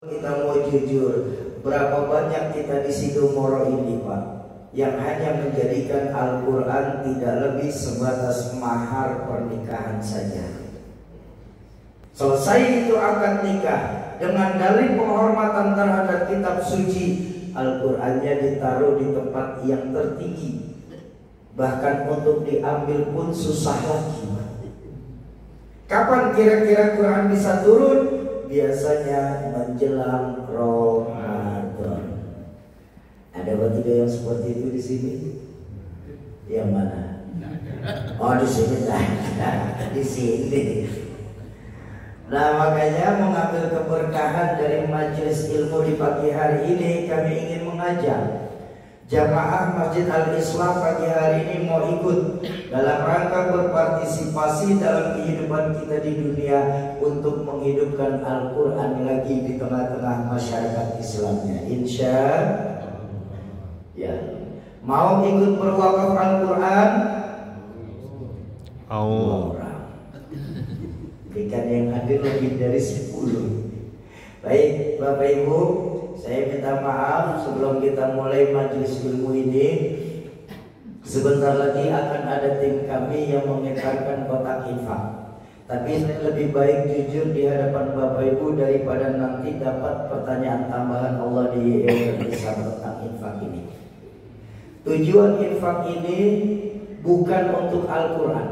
Kita mau jujur, berapa banyak kita di Sidomoro ini Pak, yang hanya menjadikan Al-Quran tidak lebih sebatas mahar pernikahan saja. Selesai itu akad nikah, dengan dalih penghormatan terhadap kitab suci, Al-Qurannya ditaruh di tempat yang tertinggi. Bahkan untuk diambil pun susah lagi. Kapan kira-kira Quran bisa turun? Biasanya menjelang Ramadan. Ada bertiga yang seperti itu di sini? Yang mana? Oh, di sini. Di sini. Nah, makanya mengambil keberkahan dari majelis ilmu di pagi hari ini, kami ingin mengajak jamaah Masjid Al-Islam pagi hari ini mau ikut dalam rangka berpartisipasi dalam kehidupan kita di dunia untuk menghidupkan Al-Quran lagi di tengah-tengah masyarakat Islamnya. Insya ya, mau ikut berwakaf Al-Quran? Orang. Ikan yang hadir lebih dari 10. Baik Bapak Ibu, saya minta maaf sebelum kita mulai majelis ilmu ini. Sebentar lagi akan ada tim kami yang mengedarkan kotak infak. Tapi saya lebih baik jujur di hadapan Bapak Ibu daripada nanti dapat pertanyaan tambahan Allah di Indonesia tentang infak ini. Tujuan infak ini bukan untuk Al-Quran,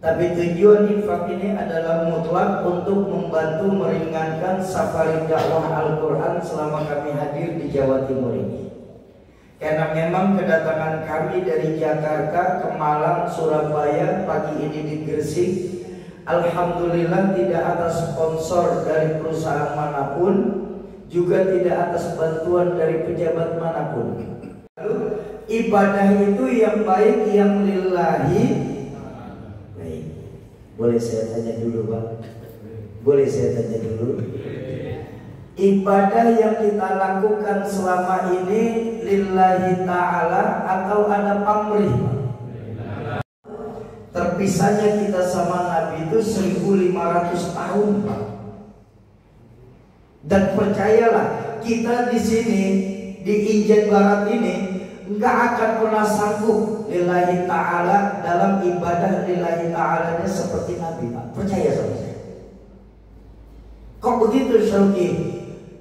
tapi tujuan infak ini adalah mutlak untuk membantu meringankan safari dakwah Al-Quran selama kami hadir di Jawa Timur ini. Karena memang kedatangan kami dari Jakarta ke Malang, Surabaya, pagi ini di Gresik, alhamdulillah tidak atas sponsor dari perusahaan manapun, juga tidak atas bantuan dari pejabat manapun. Lalu ibadah itu yang baik, yang lillahi. Baik, boleh saya tanya dulu Pak? Boleh saya tanya dulu? Ibadah yang kita lakukan selama ini lillahi ta'ala atau ada pamrih? Terpisahnya kita sama Nabi itu 1500 tahun Pak. Dan percayalah, kita di sini di Injen Barat ini nggak akan pernah sanggup lillahi ta'ala dalam ibadah lillahi ta'alanya seperti Nabi Pak. Percaya sama saya. Kok begitu Syauki?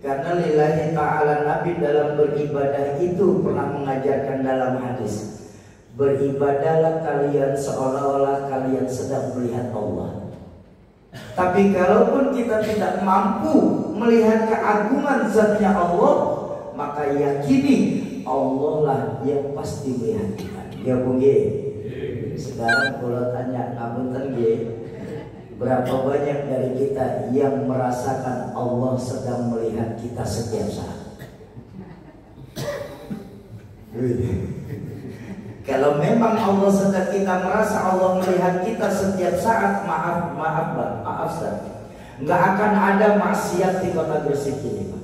Karena lillahi ta'ala Nabi dalam beribadah itu pernah mengajarkan dalam hadis, beribadahlah kalian seolah-olah kalian sedang melihat Allah. Tapi kalaupun kita tidak mampu melihat keagungan zatnya Allah, maka yakini Allah lah yang pasti melihat kita. Ya Bungge. Sekarang kalau tanya ngapunten nggih, berapa banyak dari kita yang merasakan Allah sedang melihat kita setiap saat? Kalau memang Allah sedang, kita merasa Allah melihat kita setiap saat, maaf Ustaz, nggak akan ada maksiat di kota Gresik ini Pak.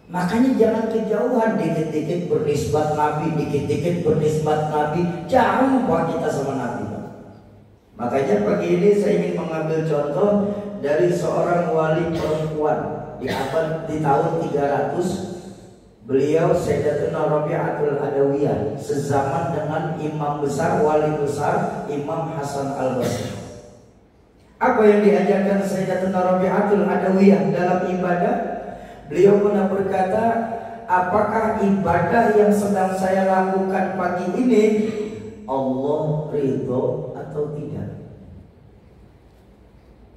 Makanya jangan kejauhan, dikit-dikit bernisbat Nabi, dikit-dikit bernisbat Nabi, jauh Pak kita sama Nabi Pak. Makanya pagi ini saya ingin mengambil contoh dari seorang wali perempuan di tahun 300. Beliau Sayyidatuna Rabi'atul Adawiyah, sezaman dengan imam besar, wali besar Imam Hasan Al-Basri. Apa yang diajarkan Sayyidatuna Rabi'atul Adawiyah dalam ibadah? Beliau pernah berkata, apakah ibadah yang sedang saya lakukan pagi ini Allah ridho atau tidak?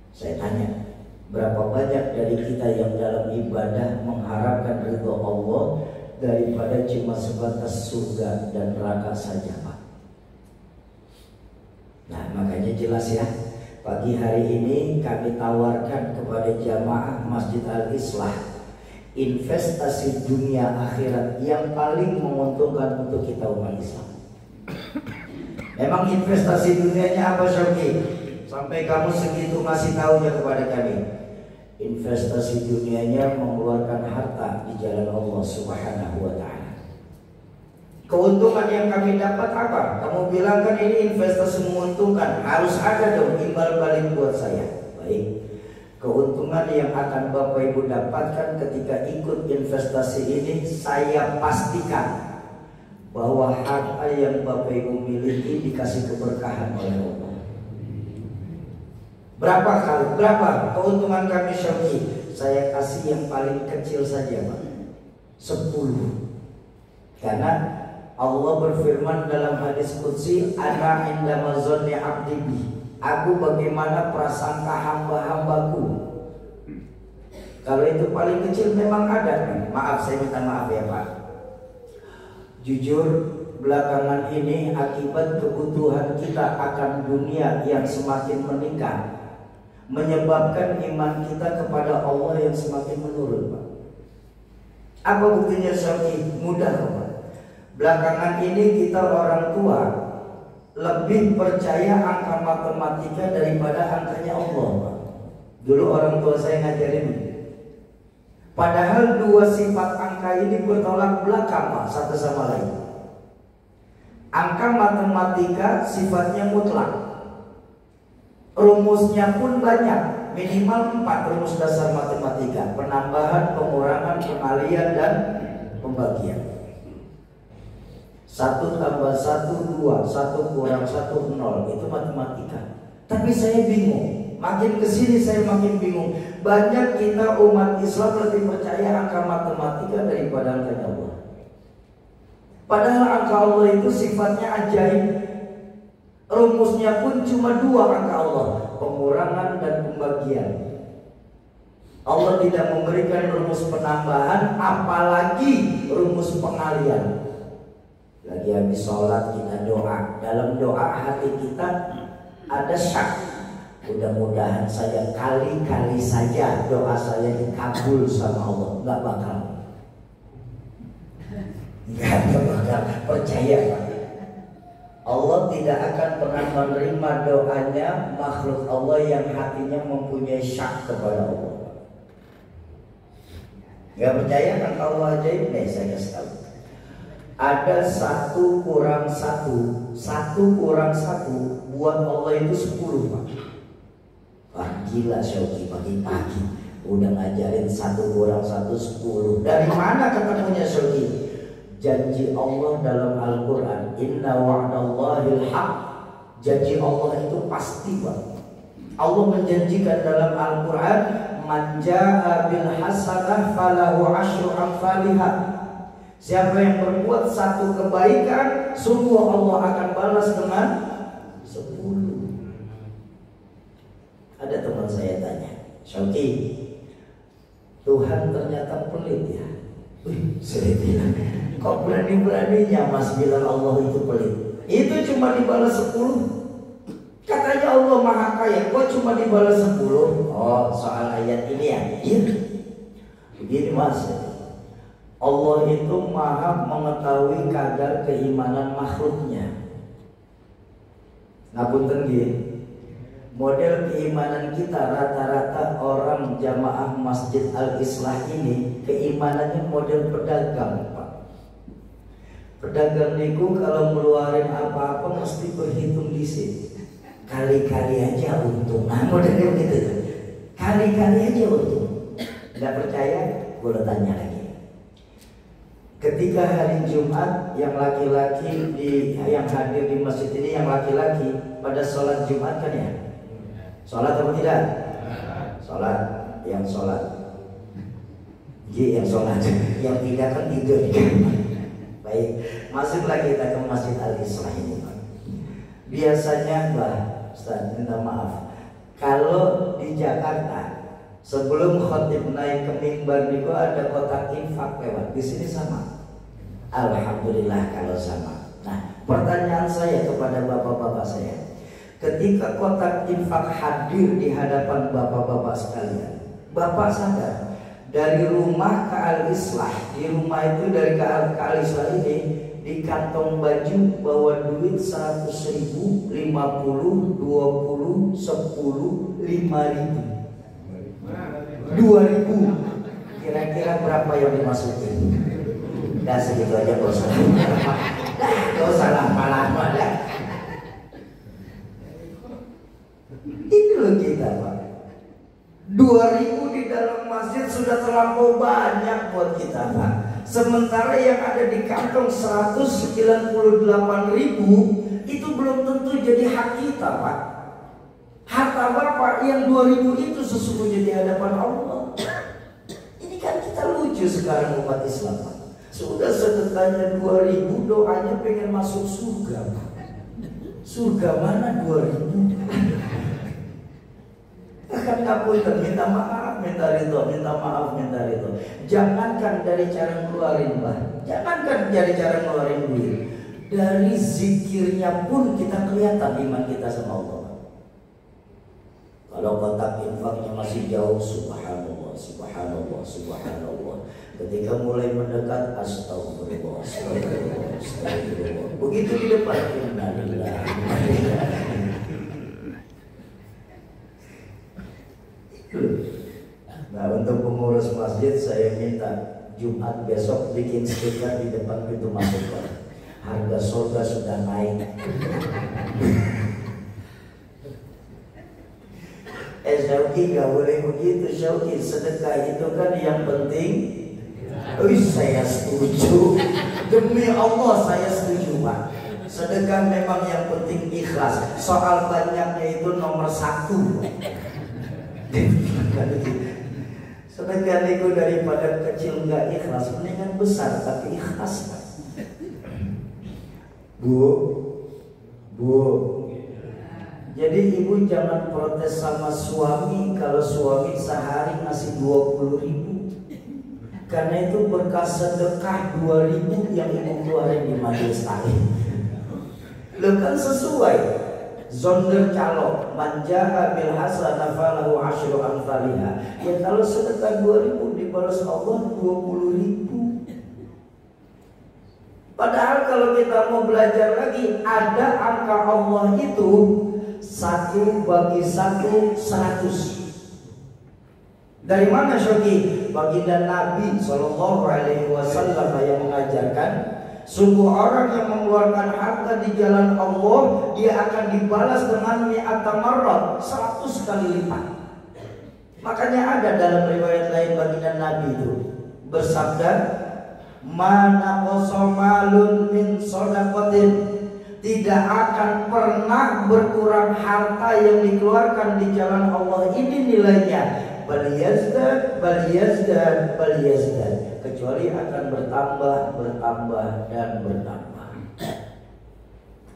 Saya tanya, berapa banyak dari kita yang dalam ibadah mengharapkan ridho Allah daripada cuma sebatas surga dan neraka saja Pak? Nah makanya jelas ya, pagi hari ini kami tawarkan kepada jamaah Masjid Al-Islah investasi dunia akhirat yang paling menguntungkan untuk kita umat Islam. Memang investasi dunianya apa Syauki? Sampai kamu segitu masih tahunya kepada kami. Investasi dunianya mengeluarkan harta di jalan Allah Subhanahu wa ta'ala. Keuntungan yang kami dapat apa? Kamu bilang kan ini investasi menguntungkan, harus ada dong imbal balik buat saya. Baik, Keuntungan yang akan Bapak Ibu dapatkan ketika ikut investasi ini, saya pastikan bahwa harta yang Bapak Ibu miliki dikasih keberkahan oleh Allah. Berapa keuntungan kami Syauqi? Saya kasih yang paling kecil saja Pak, 10. Karena Allah berfirman dalam hadis qudsi, ana inda mazanni abdi bi. Aku bagaimana prasangka hamba-hambaku. Kalau itu paling kecil memang ada. Maaf, saya minta maaf ya Pak. Jujur, belakangan ini akibat kebutuhan kita akan dunia yang semakin meningkat, menyebabkan iman kita kepada Allah yang semakin menurun Pak. Apa buktinya Syauqi? Mudah Pak. Belakangan ini kita orang tua lebih percaya angka matematika daripada angkanya Allah Pak. Dulu orang tua saya ngajarin, padahal dua sifat angka ini bertolak belakang Pak, satu sama lain. Angka matematika sifatnya mutlak, rumusnya pun banyak, minimal 4 rumus dasar matematika: penambahan, pengurangan, pengalian, dan pembagian. 1 tambah 1 2, 1 kurang 1 0, itu matematika. Tapi saya bingung, makin kesini saya makin bingung. Banyak kita umat Islam lebih percaya angka matematika daripada angka Allah. Padahal angka Allah itu sifatnya ajaib. Rumusnya pun cuma 2 angka Allah, pengurangan dan pembagian. Allah tidak memberikan rumus penambahan, apalagi rumus pengalian. Lagi habis sholat kita doa, dalam doa hati kita ada syak, mudah-mudahan saya kali-kali saja doa saya dikabul sama Allah. Nggak bakal, percaya Pak. Allah tidak akan pernah menerima doanya makhluk Allah yang hatinya mempunyai syak kepada Allah. Nggak percaya kan Allah ajaib? Nih saya kasih tahu. Ada 1 kurang 1, 1 kurang 1 buat Allah itu 10 Pak. Wah gila Syauqi, pagi-pagi udah ngajarin 1 kurang 1 10. Dari mana ketemunya Syauqi? Janji Allah dalam Al-Quran, inna wa'dallahil haq. Janji Allah itu pasti Pak. Allah menjanjikan dalam Al-Quran, man ja'a bil hasanah falahu asyru amsalihah. Siapa yang berbuat 1 kebaikan, sungguh Allah akan balas dengan 10. Ada teman saya tanya, Syauqi, Tuhan ternyata pelit ya? Saya bilang, kok berani-beraninya Mas bilang Allah itu pelit? Itu cuma dibalas 10. Katanya Allah maha kaya, kok cuma dibalas 10? Oh soal ayat ini ya? Iya. Begini Mas, Allah itu maha mengetahui kadar keimanan makhluknya. Ngapunten nggih. Model keimanan kita rata-rata orang jamaah Masjid Al-Islah ini keimanannya model pedagang Pak. Pedagang niku kalau ngeluarin apa-apa mesti berhitung dhisik. Kali-kali aja untung. Nah modelnya gitu. Kali-kali aja untung. Nggak percaya? Boleh tanya lagi. Ketika hari Jumat yang laki-laki yang hadir di masjid ini yang laki-laki pada sholat Jumat kan ya? Sholat apa tidak? Sholat, yang sholat. Yang sholat, yang tidak kan tidur. Baik, masuklah kita ke Masjid Al-Islah ini Pak. Biasanya Mbak Ustaz, minta maaf, kalau di Jakarta sebelum khotib naik ke mimbar niku ada kotak infak lewat. Di sini sama. Alhamdulillah kalau sama. Nah, pertanyaan saya kepada bapak-bapak saya, ketika kotak infak hadir di hadapan bapak-bapak sekalian, bapak sadar dari rumah ke Al-Islah, di rumah itu dari ke Al-Islah ini di kantong baju bawa duit 100.000, 50, 20, 10, 5.000. 2.000. Kira-kira berapa yang dimasukin? Dah segitu aja gak usah. Gak usah lama-lama dah. Itu loh kita Pak. 2.000 2.000 di dalam masjid sudah terlampau banyak buat kita, Pak. Sementara yang ada di kantong 198.000 itu belum tentu jadi hak kita, Pak. Harta Bapak yang 2.000 itu sesungguhnya di hadapan Allah. Ini kan kita lucu sekarang umat Islam, Pak. Sudah sedekahnya 2.000, doanya pengen masuk surga, Pak. Surga mana 2.000? Akan ngapunten, minta maaf, minta ridho, minta maaf, minta ridho. Jangankan dari cara ngeluarin, Pak. Jangankan dari cara ngeluarin duit. Dari zikirnya pun kita kelihatan iman kita sama Allah. Kalau kotak infaknya masih jauh, subhanallah, subhanallah, subhanallah. Ketika mulai mendekat, astagfirullah, astagfirullah, astagfirullah. Begitu di depan, innalillah. Nah, untuk pengurus masjid saya minta Jumat besok bikin stiker di depan pintu masuk, Pak. Harga surga sudah naik. Syauki gak boleh begitu, Syauki. Sedekah itu kan yang penting. Saya setuju. Demi Allah saya setuju, Pak. Sedekah memang yang penting ikhlas. Soal banyaknya itu nomor 1. Sedekah itu daripada kecil nggak ikhlas, mendingan besar tapi ikhlas. Bu, jadi ibu jangan protes sama suami kalau suami sehari ngasih 20.000, karena itu berkas sedekah 2.000 yang ibu keluarin di majelis taklim. Lo kan sesuai. Zonder calok manjaha bil hasanah falahu asyru amsalihha. Ya kalau sedekah 2.000 dibalas Allah 20.000. Padahal kalau kita mau belajar lagi, ada angka Allah itu 1 bagi 1 100. Dari mana, Syuki? Baginda Nabi SAW yang mengajarkan, sungguh orang yang mengeluarkan harta di jalan Allah, dia akan dibalas dengan mi'ata marrat, 100 kali lipat. Makanya ada dalam riwayat lain baginda Nabi itu bersabda, mana qosomalun min shadaqatin, tidak akan pernah berkurang harta yang dikeluarkan di jalan Allah ini nilainya, bal yazdad, kecuali akan bertambah dan bertambah.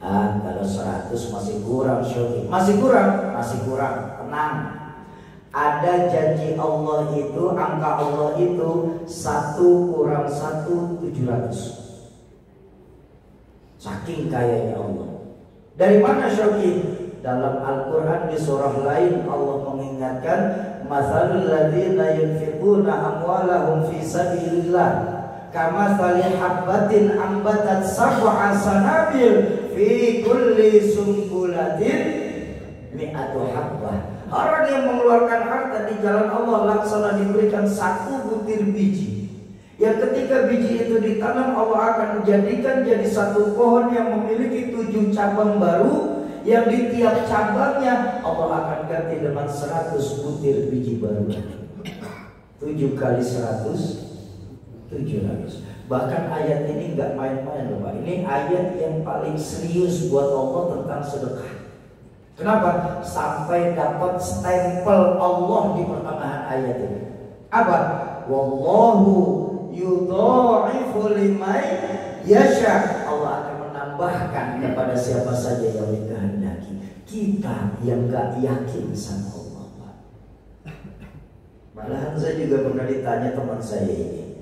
Kalau 100 masih kurang, Syuki. Masih kurang, tenang. Ada janji Allah itu, angka Allah itu 1 kurang 1 700. Saking kayanya Allah. Dari mana, Syuki? Dalam Al-Quran di surah lain Allah mengingatkan, mathalul ladzina yunfiquna amwalahum fi sabilillah kamathali habbatin ambatat sab'a sanabil fi kulli sumbulatin mi'atu habbah. Orang yang mengeluarkan harta di jalan Allah laksana diberikan 1 butir biji, yang ketika biji itu ditanam Allah akan menjadikan jadi 1 pohon yang memiliki 7 cabang baru, yang di tiap cabangnya Allah akan ganti dengan 100 butir biji baru. 7 kali 100 700. Bahkan ayat ini nggak main-main loh, Pak. Ini ayat yang paling serius buat Allah tentang sedekah. Kenapa? Sampai dapat stempel Allah di pertengahan ayat ini. Apa? Wallahu yudha'ifu liman yasha. Allah akan menambahkan kepada siapa saja yang dikehendaki. Kita yang gak yakin sama Allah, Pak. Malahan saya juga pernah ditanya teman saya ini,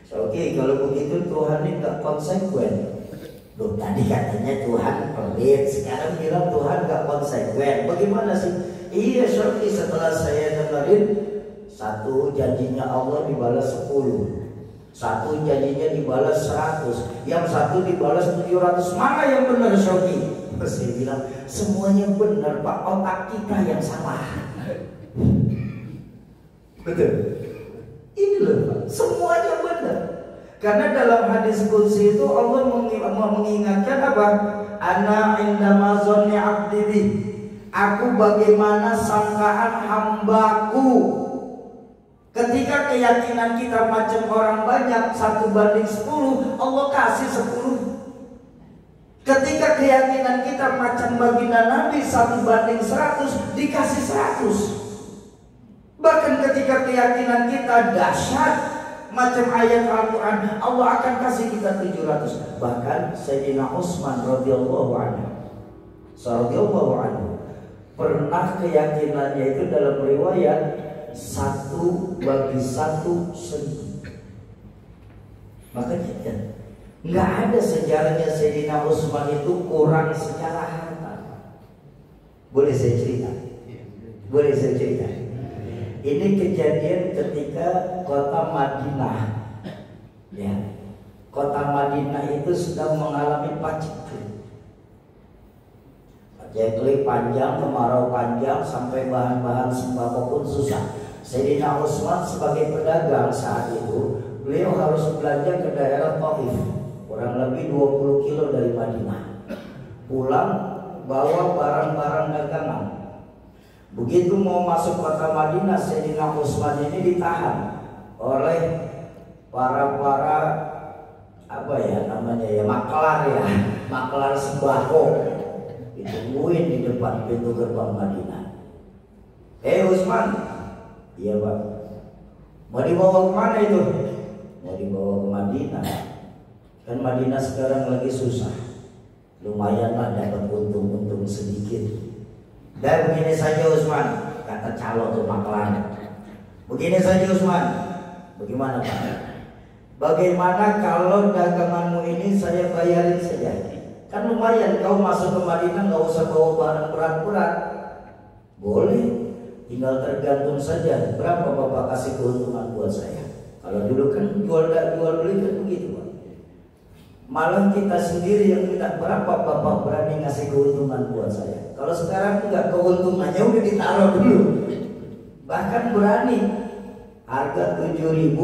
Oke, kalau begitu Tuhan ini gak konsekuen. Loh, tadi katanya Tuhan pelit, sekarang bilang Tuhan gak konsekuen. Bagaimana sih? Iya, Syuki, setelah saya dengerin, 1 janjinya Allah dibalas 10, 1 janjinya dibalas 100, yang 1 dibalas 700. Mana yang benar, Syuki? Saya bilang semuanya benar, Pak. Otak kita yang salah. Betul. Ini loh, Pak. Semuanya benar. Karena dalam hadis qudsi itu Allah mengingatkan apa? Ana indama zanni 'abdi bi. Aku bagaimana sangkaan hambaku Ketika keyakinan kita macam orang banyak 1:10, Allah kasih 10. Ketika keyakinan kita macam baginda Nabi 1:100, dikasih 100. Bahkan ketika keyakinan kita dahsyat macam ayat Al-Quran, Allah akan kasih kita 700. Bahkan Sayyidina Utsman radhiyallahu anhu pernah keyakinannya itu dalam riwayat 1/1.000. Makanya nggak ada sejarahnya Sayyidina Utsman itu kurang secara harta. Boleh saya cerita? Boleh saya cerita? Ini kejadian ketika kota Madinah, ya, kota Madinah itu sedang mengalami paceklik. Paceklik panjang, kemarau panjang, sampai bahan-bahan sembako pun susah. Sayyidina Utsman sebagai pedagang saat itu, beliau harus belanja ke daerah Thaif, kurang lebih 20 kilo dari Madinah. Pulang bawa barang-barang dagangan. Begitu mau masuk kota Madinah, Sayyidina Utsman ini ditahan oleh para maklar sembako. Ditungguin di depan pintu gerbang Madinah. Utsman, iya Pak. Mau dibawa kemana itu? Mau dibawa ke Madinah. Kan Madinah sekarang lagi susah. Lumayanlah dapat untung sedikit. Dan begini saja Utsman, kata calo tuh maklar. Begini saja Utsman, bagaimana Pak? Bagaimana kalau daganganmu ini saya bayarin saja? Kan lumayan, kau masuk ke Madinah nggak usah bawa barang berat-berat. Boleh, tinggal tergantung saja berapa Bapak kasih keuntungan buat saya. Kalau dulu kan jual beli kan begitu Pak. Malah kita sendiri yang minta berapa Bapak berani ngasih keuntungan buat saya. Kalau sekarang enggak, keuntungannya udah ditaruh dulu. Bahkan berani harga 7.000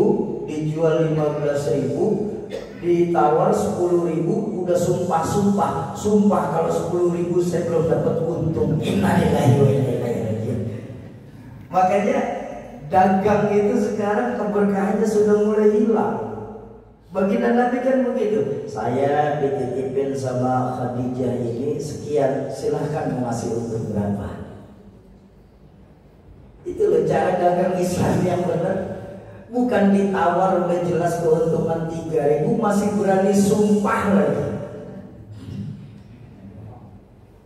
dijual 15.000, ditawar 10.000, udah sumpah kalau 10.000 saya belum dapat untung. Makanya dagang itu sekarang keberkahannya sudah mulai hilang. Baginda Nabi kan begitu. Saya dititipin sama Khadijah ini sekian, silahkan mau ngasih untung berapa. Itu loh cara dagang Islam yang benar. Bukan ditawar udah jelas keuntungan 3.000 masih berani sumpah lagi.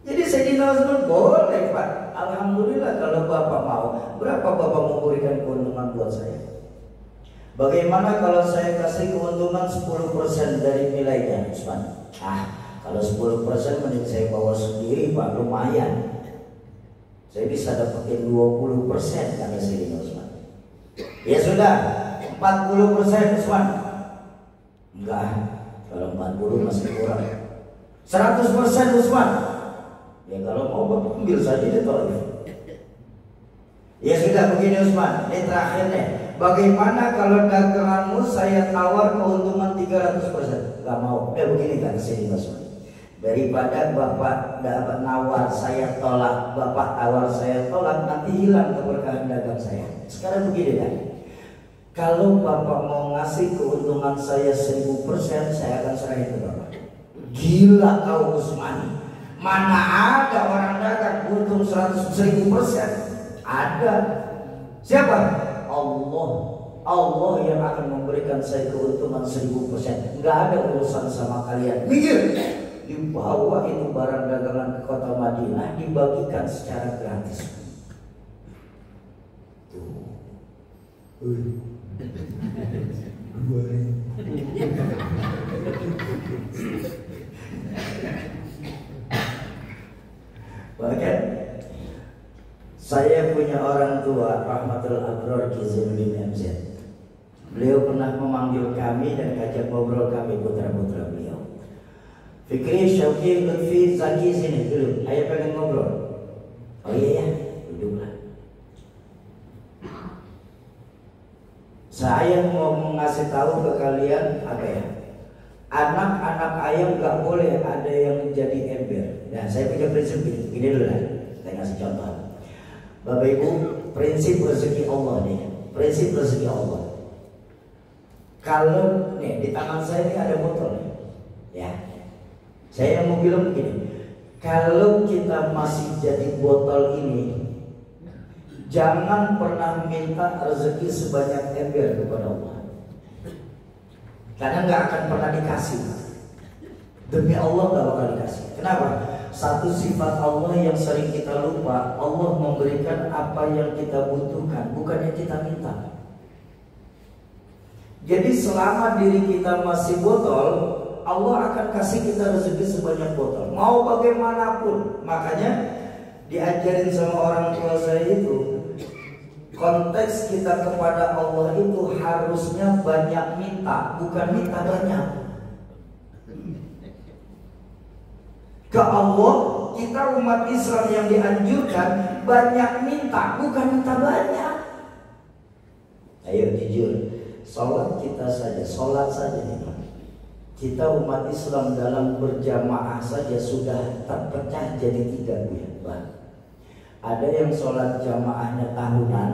Jadi Sayyidina Utsman boleh Pak. Alhamdulillah kalau Bapak mau. Berapa Bapak mau berikan keuntungan buat saya? Bagaimana kalau saya kasih keuntungan 10% dari nilainya, Utsman? Kalau 10% mending saya bawa sendiri Pak, lumayan. Saya bisa dapetin 20% karena Sayyidina Utsman. Ya sudah, 40% Utsman. Enggak, kalau 40 masih kurang. 100% Utsman. Ya kalau mau Bapak ambil saja di Thaif. Ya sudah begini Utsman, ini terakhir nih. Bagaimana kalau daganganmu saya tawar keuntungan 300%? Gak mau. Udah begini kan Sayyidina Utsman. Daripada Bapak dapat nawar saya tolak, Bapak tawar saya tolak, nanti hilang keberkahan dagang saya. Sekarang begini kan. Kalau Bapak mau ngasih keuntungan saya 1000%, saya akan serahin ke Bapak. Gila kau Utsman. Mana ada orang dagang untung 100.000%? Ada. Siapa? Allah yang akan memberikan saya keuntungan 1000%. Nggak ada urusan sama kalian. Mikir. Dibawa itu barang dagangan ke kota Madinah, dibagikan secara gratis. Tuh. Bahkan saya punya orang tua Rahmatul Abrar Ki Zainuddin MZ. Beliau pernah memanggil kami dan ajak ngobrol kami putra-putra beliau. Fikri, Syauqi, Lutfi, Zaki sini dulu. Ayo pengen ngobrol. Oh iya ya, duduklah. Saya mau ngasih tahu ke kalian apa ya? Anak-anak ayam gak boleh ada yang menjadi ember. Nah, saya punya prinsip gini dulu lah. Saya ngasih contoh. Bapak Ibu, prinsip rezeki Allah nih. prinsip rezeki Allah. Kalau nih di tangan saya ini ada botol nih, ya. Saya mau bilang begini, kalau kita masih jadi botol ini, jangan pernah minta rezeki sebanyak ember kepada Allah, karena nggak akan pernah dikasih. Demi Allah nggak bakal dikasih. Kenapa? Satu sifat Allah yang sering kita lupa, Allah memberikan apa yang kita butuhkan, bukan yang kita minta. Jadi selama diri kita masih botol, Allah akan kasih kita rezeki sebanyak botol, mau bagaimanapun. Makanya diajarin sama orang tua saya itu, konteks kita kepada Allah itu harusnya banyak minta, bukan minta banyak. Ke Allah, kita umat Islam yang dianjurkan banyak minta, bukan minta banyak. Ayo jujur, sholat kita saja, sholat saja nih. Kita umat Islam dalam berjamaah saja sudah terpecah jadi 3 bulan. Ada yang sholat jamaahnya tahunan,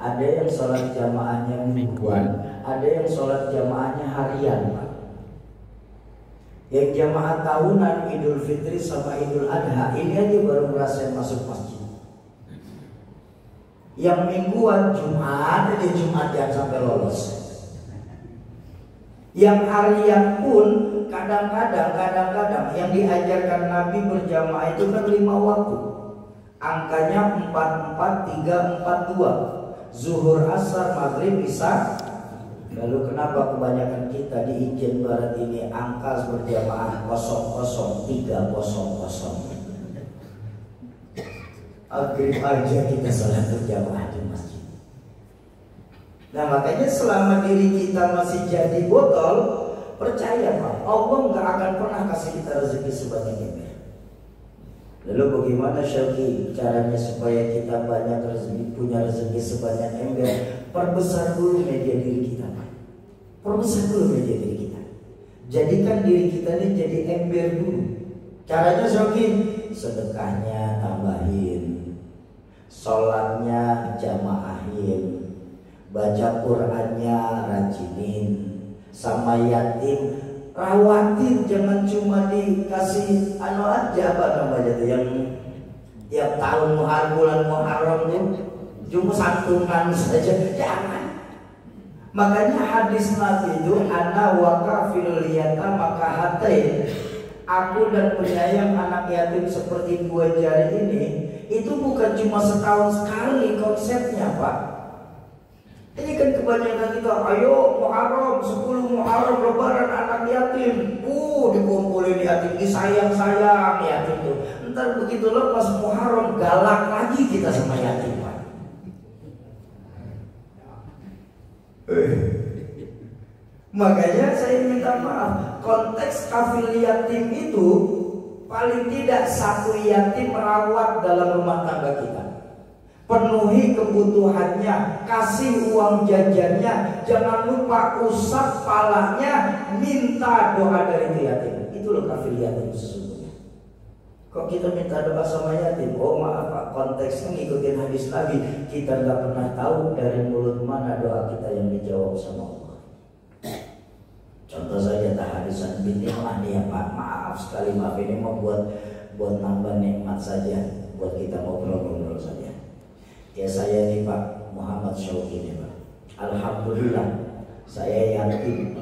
ada yang sholat jamaahnya mingguan, ada yang sholat jamaahnya harian, Pak. Yang jamaah tahunan Idul Fitri sama Idul Adha ini aja baru ngerasain masuk masjid. Yang mingguan Jumat, jadi Jumat jangan sampai lolos. Yang harian pun kadang-kadang yang diajarkan Nabi berjamaah itu kan 5 waktu. Angkanya 4-4-3-4-2. Zuhur, asar, maghrib, isya. Lalu kenapa kebanyakan kita di Ijen Barat ini angka berjamaah 00-300? Maghrib aja kita sholat berjamaah di masjid. Nah makanya selama diri kita masih jadi botol, percaya Pak, Allah nggak akan pernah kasih kita rezeki sebanyak ini. Lalu bagaimana Syauqi caranya supaya kita banyak rezeki, punya rezeki sebanyak ember? Perbesar dulu media diri kita, Pak. Perbesar dulu media diri kita. Jadikan diri kita ini jadi ember dulu. Caranya Syauqi, sedekahnya tambahin, sholatnya jamaahin, baca Qur'annya rajinin, sama yatim rawatin, jangan cuma dikasih anu aja apa namanya tuh yang tiap tahun bulan Muharram tuh cuma santunan saja, jangan. Makanya hadis Nabi itu ana wa kafil yatama kahatain, aku dan penyayang anak yatim seperti 2 jari ini. Itu bukan cuma setahun sekali konsepnya, Pak. Ini kan kebanyakan kita, ayo Muharram, 10 Muharram lebaran anak yatim. Dikumpulin yatim, disayang-sayang yatim tuh. Ntar begitu lepas Muharram galak lagi kita sama yatim, Pak. Makanya saya minta maaf, konteks kafil yatim itu paling tidak 1 yatim merawat dalam rumah tangga kita. Penuhi kebutuhannya, kasih uang jajannya, jangan lupa usap palanya, minta doa dari itu yatim. Itu loh kafil yatim sesungguhnya. Kok kita minta doa sama yatim? Oh maaf Pak, konteksnya ngikutin hadis Nabi. Kita nggak pernah tahu dari mulut mana doa kita yang dijawab sama Allah. Contoh saja tahadisan bin nikmah nih ya Pak. Maaf sekali, maaf ini mau buat nambah nikmat saja, buat kita ngobrol-ngobrol saja. Ya saya nih Pak Muhammad Syauqi nih Pak, alhamdulillah saya yatim.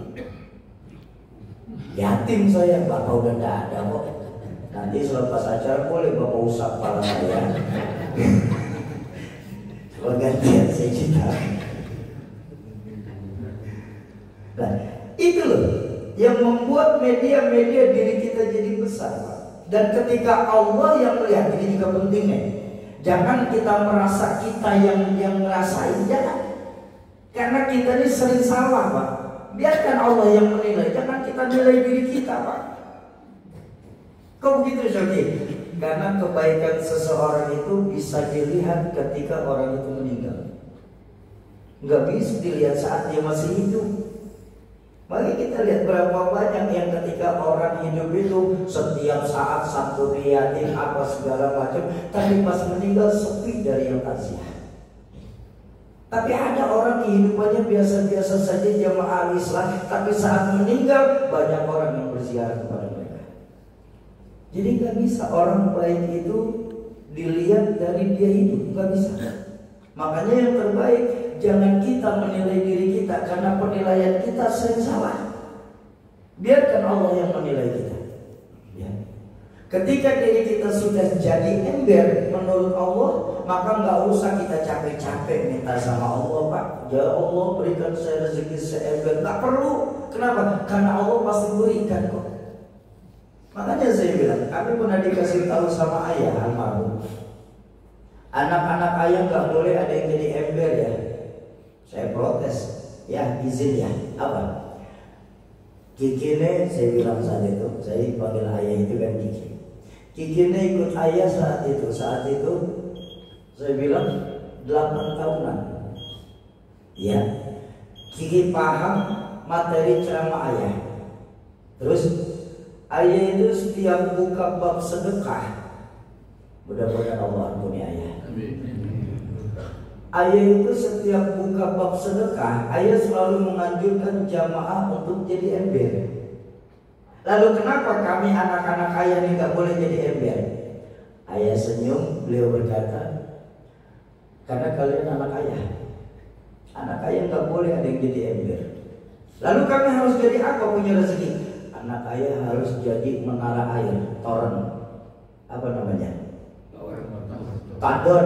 Yatim saya, bapak udah gak ada kok. Nanti selepas acara boleh bapak usap kepala saya. Kalau gantian saya cinta. Nah itu loh yang membuat media-media diri kita jadi besar Pak. Dan ketika Allah yang melihat, ini juga penting nih. Jangan kita merasa kita yang ngerasain, jangan. Karena kita ini sering salah Pak. Biarkan Allah yang menilai, jangan kita nilai diri kita Pak. Kok begitu Syauqi? Karena kebaikan seseorang itu bisa dilihat ketika orang itu meninggal. Nggak bisa dilihat saat dia masih hidup. Mari kita lihat berapa banyak yang ketika orang hidup itu setiap saat satu yatim apa segala macam, tapi pas meninggal sepi dari yang takziah. Tapi ada orang kehidupannya biasa-biasa saja, jamaah Islam, tapi saat meninggal banyak orang yang berziarah kepada mereka. Jadi nggak bisa orang baik itu dilihat dari dia hidup, nggak bisa. Makanya yang terbaik, jangan kita menilai diri kita, karena penilaian kita sering salah. Biarkan Allah yang menilai kita. Ya. Ketika diri kita sudah jadi ember menurut Allah, maka nggak usah kita capek-capek minta sama Allah, Pak, ya Allah berikan saya rezeki seember. Nggak perlu. Kenapa? Karena Allah pasti berikan kok. Makanya saya bilang, kami pernah dikasih tahu sama ayah almarhum, anak-anak ayah nggak boleh ada yang jadi ember ya. Saya protes, ya izin ya. Apa? Kikine, saya bilang saat itu, saya panggil ayah itu kan Kiki. Kikine ikut ayah saat itu saya bilang 8 tahunan. Ya, Kiki paham materi ceramah ayah. Terus ayah itu setiap buka bab sedekah, mudah-mudahan Allah ampuni ayah. Ayah itu setiap buka bab sedekah, ayah selalu menganjurkan jamaah untuk jadi ember. Lalu kenapa kami anak-anak ayah ini nggak boleh jadi ember? Ayah senyum, beliau berkata, karena kalian anak ayah. Anak ayah nggak boleh ada yang jadi ember. Lalu kami harus jadi apa punya rezeki? Anak ayah harus jadi menara air, toren. Apa namanya? Tandon.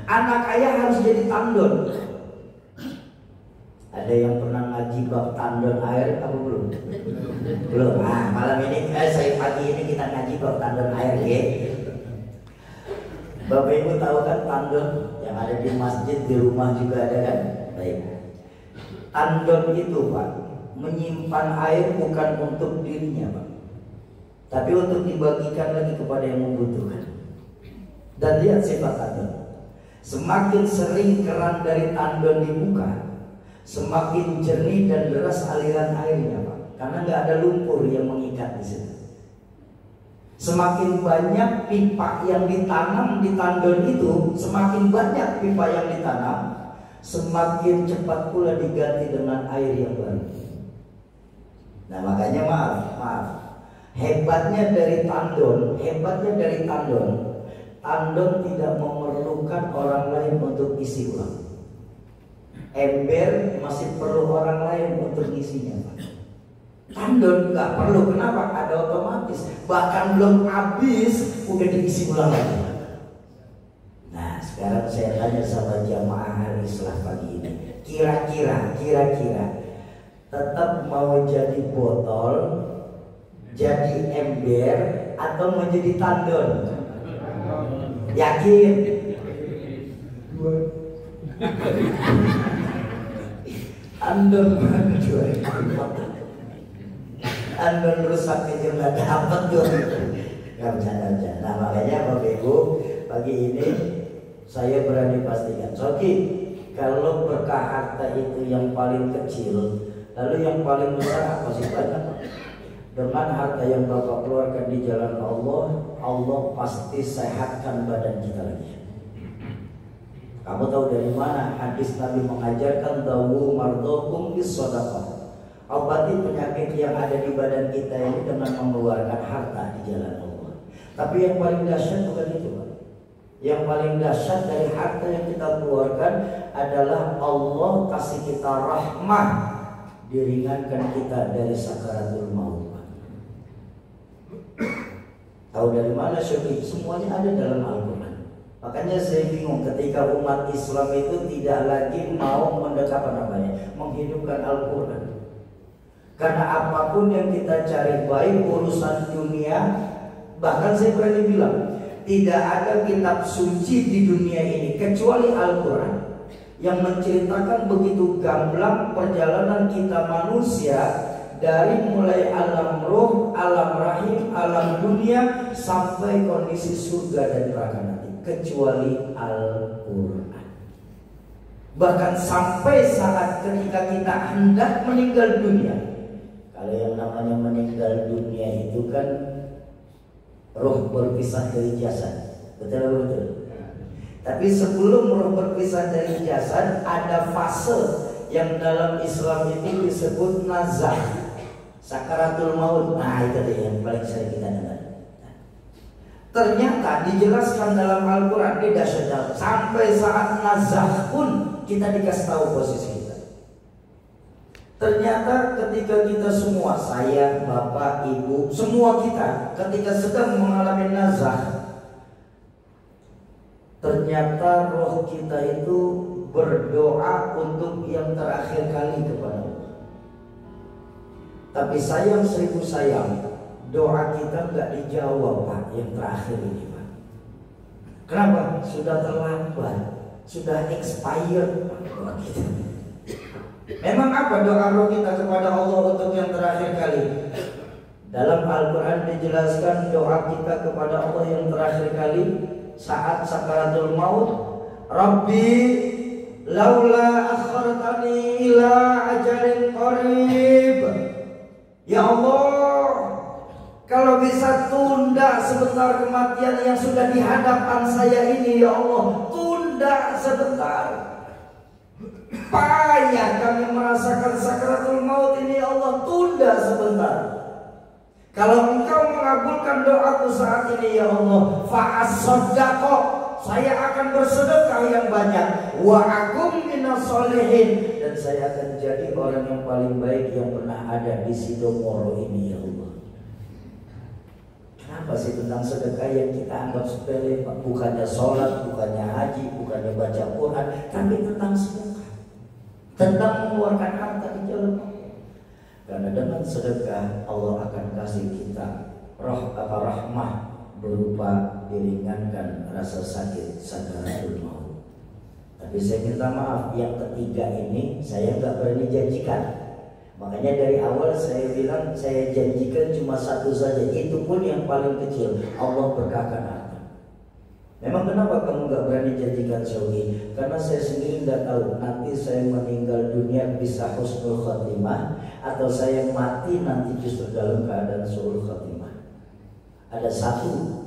Anak ayah harus jadi tandon. Ada yang pernah ngaji bab tandon air apa belum? Belum. Malam ini saya pagi ini kita ngaji bab tandon air ya. Bapak Ibu tahu kan tandon yang ada di masjid, di rumah juga ada kan? Baik. Tandon itu Pak, menyimpan air bukan untuk dirinya Pak, tapi untuk dibagikan lagi kepada yang membutuhkan. Dan lihat sifat tandon. Semakin sering keran dari tandon dibuka, semakin jernih dan deras aliran airnya Pak, karena nggak ada lumpur yang mengikat di situ. Semakin banyak pipa yang ditanam di tandon itu, semakin banyak pipa yang ditanam, semakin cepat pula diganti dengan air yang baru. Nah makanya maaf, hebatnya dari tandon, tandon tidak memerlukan orang lain untuk isi ulang. Ember masih perlu orang lain untuk isinya. Tandon nggak perlu, kenapa? Ada otomatis. Bahkan belum habis udah diisi ulang lagi. Nah sekarang saya tanya sama jamaah hari Islah pagi ini, kira-kira tetap mau jadi botol, jadi ember, atau mau jadi tandon? Yakin? Tandon Andon rusak aja nggak dapat tuh. Nggak bercanda. Nah makanya Bapak Ibu pagi ini saya berani pastikan, Soki, kalau berkah harta itu yang paling kecil, lalu yang paling besar apa sih? Banyak. Dengan harta yang Bapak keluarkan di jalan Allah, Allah pasti sehatkan badan kita lagi. Kamu tahu dari mana hadis Nabi mengajarkan dawu mardokum bis shadaqah? Obati penyakit yang ada di badan kita ini dengan mengeluarkan harta di jalan Allah. Tapi yang paling dahsyat bukan itu Pak. Yang paling dahsyat dari harta yang kita keluarkan adalah Allah kasih kita rahmah, diringankan kita dari sakaratul maut. Tahu dari mana Syekh? Semuanya ada dalam Al-Quran. Makanya saya bingung ketika umat Islam itu tidak lagi mau menghidupkan Al-Quran. Karena apapun yang kita cari, baik urusan dunia, bahkan saya berani bilang tidak ada kitab suci di dunia ini kecuali Al-Quran yang menceritakan begitu gamblang perjalanan kita manusia dari mulai alam roh, alam rahim, alam dunia sampai kondisi surga dan neraka nanti, kecuali Al-Quran. Bahkan sampai saat ketika kita hendak meninggal dunia, kalau yang namanya meninggal dunia itu kan roh berpisah dari jasad, betul. Tapi sebelum roh berpisah dari jasad, ada fase yang dalam Islam itu disebut nazah, sakaratul maut. Nah itu dia yang paling sering kita dengar. Ternyata dijelaskan dalam Al-Quran tidak sedang sampai saat nazah pun kita dikasih tahu posisi kita. Ternyata ketika kita semua, saya, bapak, ibu, semua kita ketika sedang mengalami nazah, ternyata roh kita itu berdoa untuk yang terakhir kali kepada Allah. Tapi sayang seribu sayang, doa kita nggak dijawab Pak yang terakhir ini Pak. Kenapa? Sudah terlambat, sudah expired doa kita. Memang apa doa roh kita kepada Allah untuk yang terakhir kali? Dalam Al-Quran dijelaskan doa kita kepada Allah yang terakhir kali saat sakaratul maut, Rabbi laula akhartani ila ajalin qarib. Ya Allah, kalau bisa tunda sebentar kematian yang sudah di hadapan saya ini, ya Allah, tunda sebentar. Payah kami merasakan sakaratul maut ini, ya Allah, tunda sebentar. Kalau Engkau mengabulkan doaku saat ini, ya Allah, fa'as-soddaqo, saya akan bersedekah yang banyak, wa akum minas solihin, dan saya akan jadi orang yang paling baik yang pernah ada di Sidomoro ini, ya Allah. Kenapa sih tentang sedekah yang kita anggap sepele, Pak? Bukannya sholat, bukannya haji, bukannya baca Quran, tapi tentang sedekah, tentang mengeluarkan harta di jalan Allah. Karena dengan sedekah Allah akan kasih kita rahmah berupa diringankan rasa sakit sakaratul maut. Tapi saya minta maaf, yang ketiga ini saya nggak berani janjikan. Makanya dari awal saya bilang saya janjikan cuma satu saja, itu pun yang paling kecil, Allah berkahkan harta. Memang kenapa kamu nggak berani janjikan Syaugi? Karena saya sendiri nggak tahu nanti saya meninggal dunia bisa husnul khotimah atau saya mati nanti justru dalam keadaan su'ul khotimah. Ada satu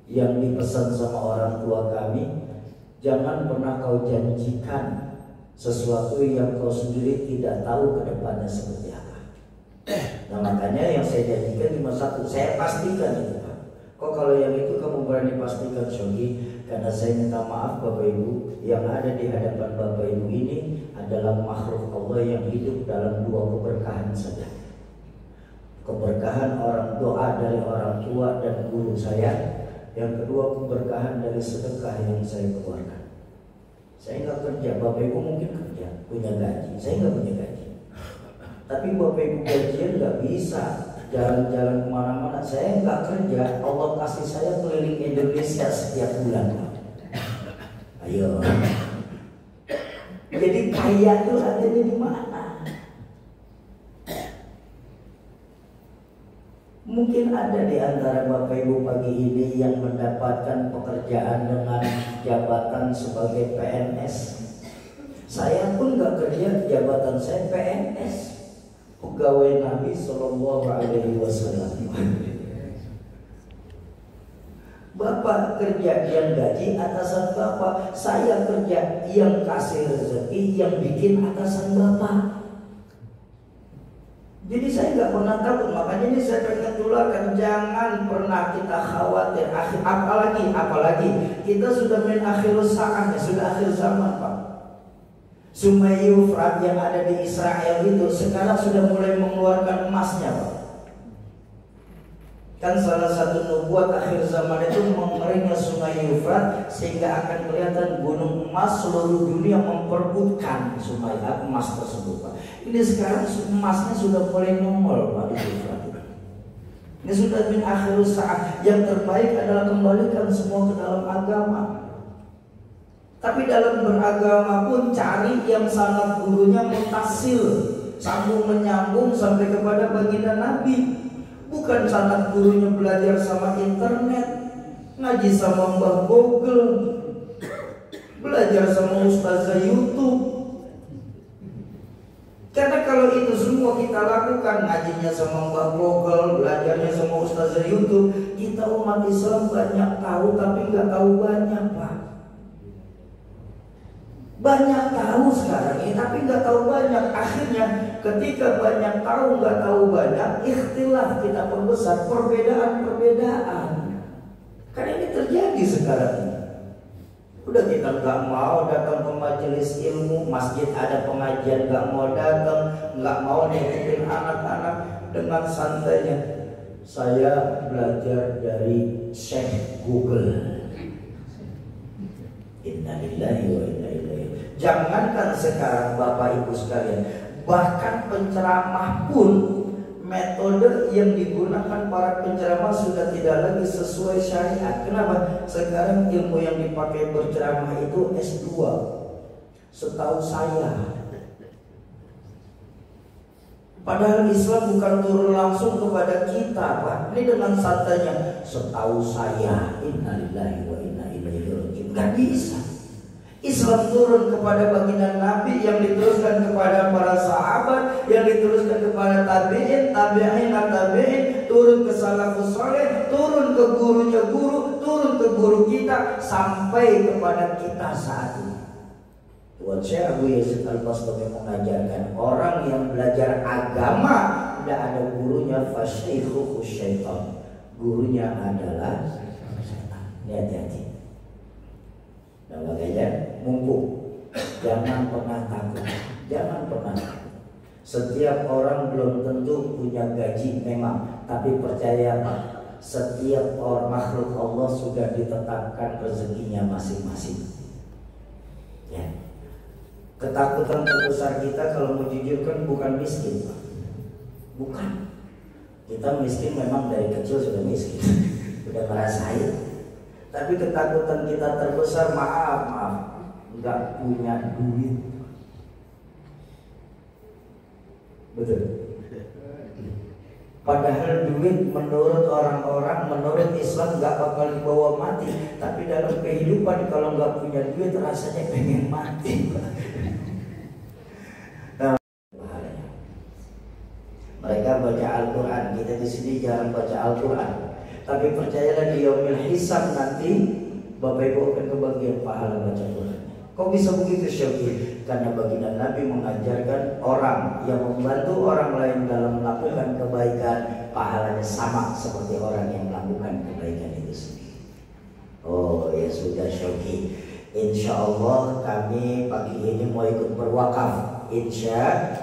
yang dipesan sama orang tua kami, jangan pernah kau janjikan sesuatu yang kau sendiri tidak tahu ke depannya seperti apa. Nah makanya yang saya janjikan cuma satu, saya pastikan itu Pak. Kok kalau yang itu kamu berani pastikan Syaugi? Karena saya minta maaf Bapak Ibu, yang ada di hadapan Bapak Ibu ini adalah makhluk Allah yang hidup dalam dua keberkahan saja. Keberkahan orang doa dari orang tua dan guru saya, yang kedua keberkahan dari sedekah yang saya keluarkan. Saya nggak kerja, Bapak Ibu mungkin kerja, punya gaji, saya nggak punya gaji. Tapi Bapak Ibu gajian nggak bisa jalan-jalan kemana-mana, saya nggak kerja, Allah kasih saya keliling Indonesia setiap bulan. Ayo, jadi kaya tuh adanya di mana? Mungkin ada di antara Bapak Ibu pagi ini yang mendapatkan pekerjaan dengan jabatan sebagai PNS. Saya pun nggak kerja, jabatan saya PNS, pegawai Nabi Sallallahu Alaihi Wasallam. Bapak kerja yang gaji atasan Bapak, saya kerja yang kasih rezeki, yang bikin atasan Bapak. Jadi saya nggak pernah takut, makanya ini saya pengen tularkan, jangan pernah kita khawatir. Apalagi kita sudah main akhirus saat, sudah akhir zaman Pak. Sungai Yufrat yang ada di Israel itu sekarang sudah mulai mengeluarkan emasnya Pak. Kan salah satu nubuat akhir zaman itu mengeringnya Sungai Yufrat sehingga akan kelihatan gunung emas, seluruh dunia memperebutkan sungai emas tersebut Pak. Ini sekarang emasnya sudah mulai nongol Pak di Yufrat. Ini sudah min akhirus saat. Yang terbaik adalah kembalikan semua ke dalam agama. Tapi dalam beragama pun cari yang sanad gurunya mutasil, sambung menyambung sampai kepada baginda Nabi. Bukan sanad gurunya belajar sama internet, ngaji sama Mbah Google, belajar sama Ustazah YouTube. Karena kalau itu semua kita lakukan, ngajinya sama Mbah Google, belajarnya sama Ustazah YouTube, kita umat Islam banyak tahu tapi nggak tahu banyak Pak. Banyak tahu sekarang ini tapi nggak tahu banyak. Akhirnya ketika banyak tahu nggak tahu banyak, ikhtilaf kita perbesar, perbedaan. Karena ini terjadi sekarang ini. Udah kita nggak mau datang ke majelis ilmu, masjid ada pengajian nggak mau datang, nggak mau ngikutin anak-anak dengan santainya. Saya belajar dari Syekh Google. Innalillahi wa inna ilaihi. Jangankan sekarang Bapak Ibu sekalian, bahkan penceramah pun metode yang digunakan para penceramah sudah tidak lagi sesuai syariat. Kenapa? Sekarang ilmu yang dipakai berceramah itu S2. Setahu saya. Padahal Islam bukan turun langsung kepada kita, Pak. Ini dengan santainya, setahu saya. Innalillahi wa inna ilaihi raji'un. Gak bisa. Islam turun kepada baginda Nabi, yang diteruskan kepada para sahabat, yang diteruskan kepada tabi'in, tabi'in, turun ke salafus saleh, turun ke gurunya guru, turun ke guru kita, sampai kepada kita saat ini. Tuan Syekh Abu Yazid Al-Bastami mengajarkan orang yang belajar agama tidak ada gurunya, fasyaikhuhu syaitan. Gurunya adalah setan. Hati-hati. Nah makanya mumpung jangan pernah takut. Jangan pernah takut. Setiap orang belum tentu punya gaji memang, tapi percaya Pak, setiap orang makhluk Allah sudah ditetapkan rezekinya masing-masing. Ya. Ketakutan terbesar kita kalau mau jujur kan bukan miskin, Pak. Bukan. Kita miskin memang dari kecil sudah miskin. Sudah merasain. Tapi ketakutan kita terbesar, maaf, nggak punya duit. Betul. Padahal duit menurut orang-orang, menurut Islam nggak bakal dibawa mati. Tapi dalam kehidupan kalau nggak punya duit rasanya pengen mati. Nah, mereka baca Al-Quran, kita di sini jarang baca Al-Quran. Tapi percayalah di yaumil hisab nanti Bapak Ibu akan kebagian pahala baca Quran. Kok bisa begitu Syekh? Karena baginda Nabi mengajarkan orang yang membantu orang lain dalam melakukan kebaikan, pahalanya sama seperti orang yang melakukan kebaikan itu sendiri. Oh ya sudah Syekh. Insya Allah kami pagi ini mau ikut berwakaf. Insya